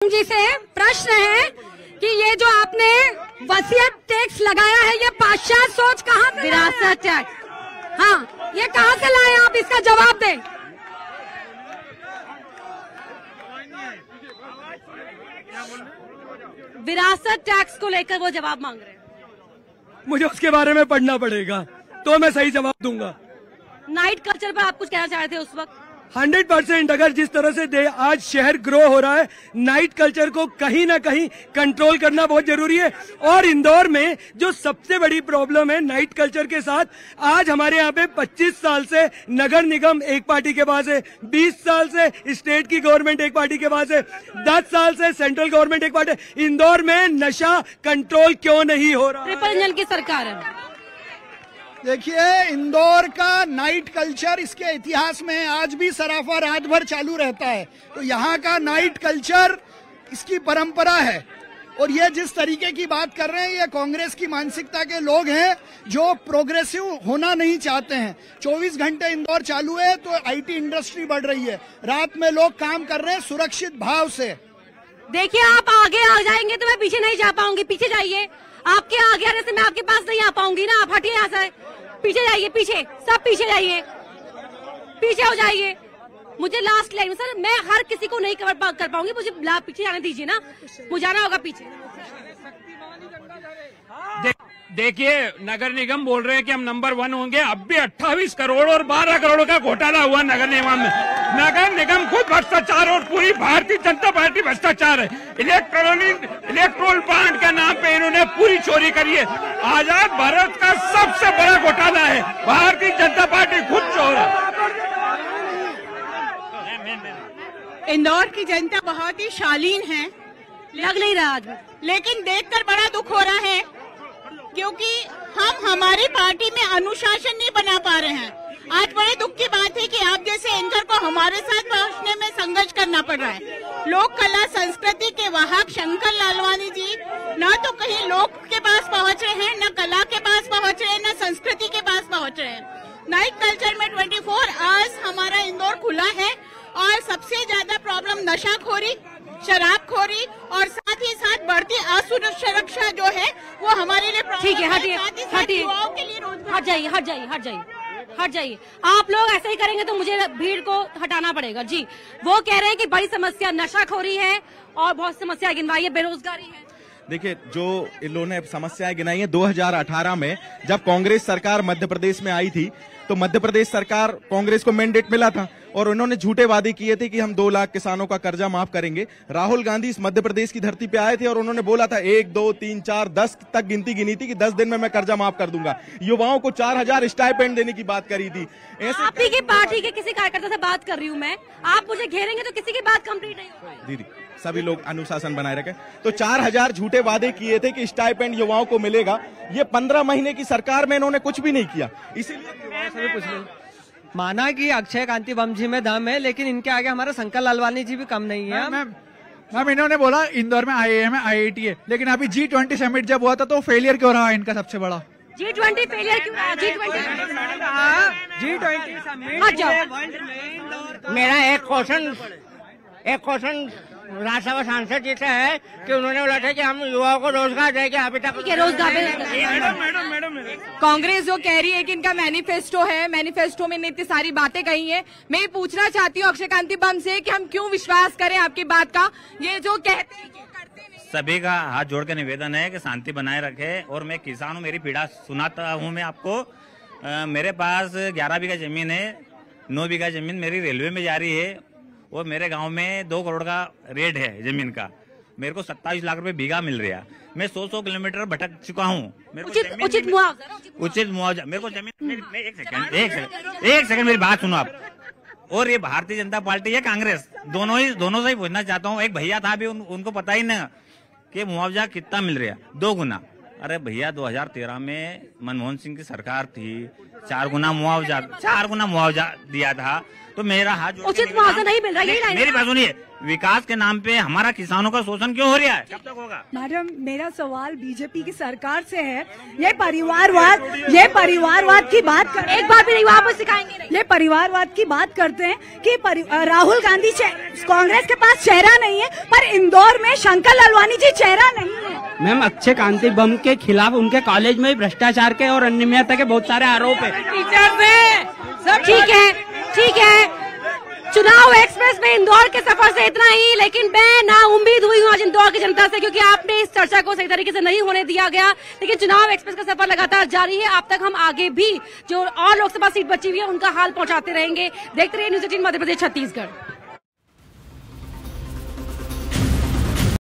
जी से प्रश्न है कि ये जो आपने वसीयत टैक्स लगाया है, ये पाश्चात्य सोच कहाँ से, विरासत टैक्स, हाँ, ये कहाँ से लाए आप, इसका जवाब दें। विरासत टैक्स को लेकर वो जवाब मांग रहे हैं। मुझे उसके बारे में पढ़ना पड़ेगा तो मैं सही जवाब दूंगा। नाइट कल्चर पर आप कुछ कहना चाह रहे थे उस वक्त? 100% अगर जिस तरह से आज शहर ग्रो हो रहा है, नाइट कल्चर को कहीं ना कहीं कंट्रोल करना बहुत जरूरी है। और इंदौर में जो सबसे बड़ी प्रॉब्लम है नाइट कल्चर के साथ, आज हमारे यहाँ पे 25 साल से नगर निगम एक पार्टी के पास है, 20 साल से स्टेट की गवर्नमेंट एक पार्टी के पास है, 10 साल से सेंट्रल गवर्नमेंट एक पार्टी। इंदौर में नशा कंट्रोल क्यों नहीं हो रहा? ट्रिपल इंजन की सरकार है। देखिए, इंदौर का नाइट कल्चर इसके इतिहास में आज भी सराफा रात भर चालू रहता है। तो यहाँ का नाइट कल्चर इसकी परंपरा है। और ये जिस तरीके की बात कर रहे हैं, ये कांग्रेस की मानसिकता के लोग हैं जो प्रोग्रेसिव होना नहीं चाहते हैं। 24 घंटे इंदौर चालू है तो आईटी इंडस्ट्री बढ़ रही है, रात में लोग काम कर रहे हैं सुरक्षित भाव से। देखिए, आप आगे आ जाएंगे तो मैं पीछे नहीं जा पाऊंगी, पीछे जाइए। आपके आगे आने से मैं आपके पास नहीं आ पाऊंगी ना, आप हटिए यहाँ से, पीछे जाइए, पीछे, सब पीछे जाइए, पीछे हो जाइए। मुझे लास्ट लाइन सर, मैं हर किसी को नहीं कवर कर पाऊंगी, मुझे पीछे जाने दीजिए ना, मुझे जाना होगा पीछे। देखिए, नगर निगम बोल रहे हैं कि हम नंबर 1 होंगे। अब भी 28 करोड़ और 12 करोड़ का घोटाला हुआ नगर निगम में। नगर निगम खुद भ्रष्टाचार और पूरी भारतीय जनता पार्टी भ्रष्टाचार है। इलेक्ट्रोल बॉन्ड के नाम पे इन्होंने पूरी चोरी करी है। आजाद भारत का सबसे बड़ा घोटाला है, भारतीय जनता पार्टी खुद चोर है। इंदौर की जनता बहुत ही शालीन है, लग नहीं रहा आज, लेकिन देखकर बड़ा दुख हो रहा है क्योंकि हम हमारी पार्टी में अनुशासन नहीं बना पा रहे हैं। आज बड़े दुख की बात है कि आप जैसे एंकर को हमारे साथ पहुंचने में संघर्ष करना पड़ रहा है। लोक कला संस्कृति के वाहक शंकर लालवानी जी न तो कहीं लोक के पास पहुंच रहे हैं, न कला के पास पहुंच रहे हैं, न संस्कृति के पास पहुंच रहे हैं। नाइट कल्चर में 24 आवर्स हमारा इंदौर खुला है और सबसे ज्यादा प्रॉब्लम नशाखोरी, शराबखोरी और साथ ही साथ बढ़ती असुरक्षा जो है वो हमारे लिए ठीक है। हटिए, हटिए, हट जाइए, हट जाइए, हट जाइए, हट जाइए। आप लोग ऐसे ही करेंगे तो मुझे भीड़ को हटाना पड़ेगा। जी, वो कह रहे हैं कि बड़ी समस्या नशाखोरी है और बहुत समस्या गिनवाई है, बेरोजगारी है। देखिए, जो इन लोगों ने समस्याएं गिनाई है, 2018 में जब कांग्रेस सरकार मध्य प्रदेश में आई थी तो मध्य प्रदेश सरकार कांग्रेस को मैंडेट मिला था और उन्होंने झूठे वादे किए थे कि हम 2 लाख किसानों का कर्जा माफ करेंगे। राहुल गांधी इस मध्य प्रदेश की धरती पे आए थे और उन्होंने बोला था 1 2 3 4 10 तक गिनती गिनी थी कि 10 दिन में मैं कर्जा माफ कर दूंगा। युवाओं को 4000 स्टाइपेंड देने की बात करी थी। आप ही की पार्टी के किसी कार्यकर्ता से बात कर रही हूँ मैं, आप मुझे घेरेंगे तो किसी की बात कंप्लीट नहीं होगी। दीदी, सभी लोग अनुशासन बनाए रखें। तो 4000 झूठे वादे किए थे कि स्टाइपेंड युवाओं को मिलेगा। ये 15 महीने की सरकार में इन्होंने कुछ भी नहीं किया। इसीलिए माना कि अक्षय कांति बम जी में दम है, लेकिन इनके आगे हमारा शंकर लालवानी जी भी कम नहीं है। मैम, इन्होंने बोला इंदौर में IIM है, IIT है, लेकिन अभी G20 समिट जब हुआ था तो फेलियर क्यों रहा इनका सबसे बड़ा? G20 फेलियर क्यों रहा? G20 summit. मेरा एक क्वेश्चन राज्यसभा सांसद जी से है कि उन्होंने बोला था कि हम युवाओं को रोजगार देंगे। अभी तक रोजगार कांग्रेस जो कह रही है कि इनका मैनिफेस्टो है, मैनिफेस्टो में इतनी सारी बातें कही हैं। मैं पूछना चाहती हूँ अक्षय कांति बम से कि हम क्यों विश्वास करें आपकी बात का? ये जो कहते हैं कि करते हैं। सभी का हाथ जोड़ के निवेदन है कि शांति बनाए रखे। और मैं किसान हूँ, मेरी पीड़ा सुनाता हूँ मैं आपको। मेरे पास 11 बीघा जमीन है, 9 बीघा जमीन मेरी रेलवे में जा रही है और मेरे गांव में 2 करोड़ का रेट है जमीन का। मेरे को 27 लाख रुपए बीघा मिल रहा। मैं 100 किलोमीटर भटक चुका हूँ। उचित मुआवजा मेरे को जमीन। एक सेकंड मेरी बात सुनो आप। और ये भारतीय जनता पार्टी है कांग्रेस, दोनों से ही पूछना चाहता हूँ। एक भैया था अभी, उनको पता ही ना कि मुआवजा कितना मिल रहा, 2 गुना। अरे भैया 2013 में मनमोहन सिंह की सरकार थी, 4 गुना मुआवजा दिया था, तो मेरा हाथ जोड़ के उचित मुआवजा नहीं मिल रहा, यही लाइन है। मेरी बात सुनिए, विकास के नाम पे हमारा किसानों का शोषण क्यों हो रहा है? कब तक होगा? मैडम, मेरा सवाल बीजेपी की सरकार से है। ये परिवारवाद की बात कर, एक बार भी नहीं, आप सिखाएंगे नहीं। ये परिवारवाद की बात करते हैं कि राहुल गांधी कांग्रेस के पास चेहरा नहीं है, पर इंदौर में शंकर लालवानी जी चेहरा नहीं है। मैम, अक्षय कांति बम के खिलाफ उनके कॉलेज में भ्रष्टाचार के और अनियमितता के बहुत सारे आरोप है। टीचर से सब ठीक है। चुनाव एक्सप्रेस में इंदौर के सफर से इतना ही, लेकिन मैं ना उम्मीद हुई हूँ आज इंदौर की जनता से, क्योंकि आपने इस चर्चा को सही तरीके से नहीं होने दिया गया। लेकिन चुनाव एक्सप्रेस का सफर लगातार जारी है। अब तक हम आगे भी जो और लोकसभा सीट बची हुई है उनका हाल पहुंचाते रहेंगे। देखते रहिए न्यूज़ 18 मध्य प्रदेश छत्तीसगढ़।